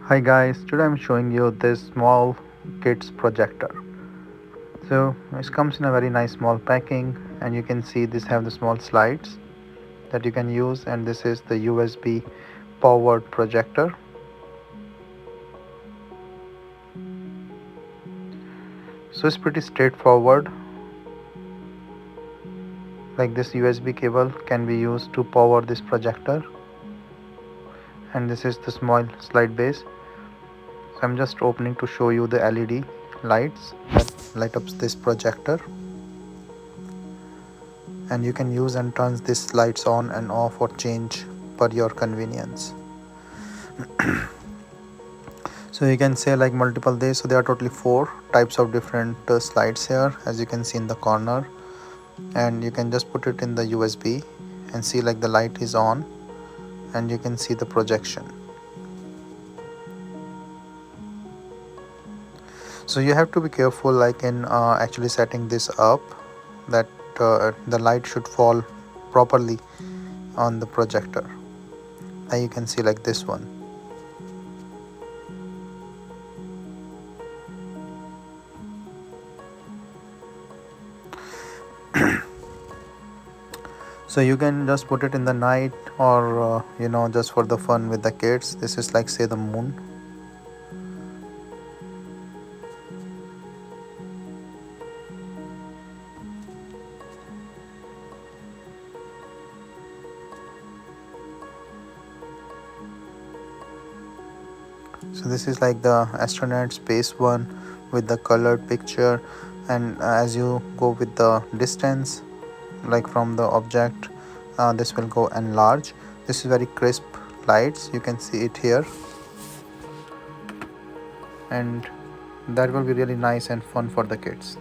Hi guys, today I'm showing you this small kids projector. So it comes in a very nice small packing, and you can see this have the small slides that you can use, and this is the USB powered projector. So it's pretty straightforward. Like this USB cable can be used to power this projector, and this is the small slide base. So I'm just opening to show you the LED lights that light up this projector, and you can use and turn these lights on and off or change per your convenience. So you can say like multiple days. So there are totally 4 types of different slides here, as you can see in the corner, and you can just put it in the USB and see like the light is on, and you can see the projection. So you have to be careful like in actually setting this up, that the light should fall properly on the projector. Now you can see like this one. So you can just put it in the night, or just for the fun with the kids. This is like say the moon. So this is like the astronaut space one with the colored picture, and as you go with the distance like from the object, this will go enlarge. This is very crisp lights, you can see it here, and that will be really nice and fun for the kids.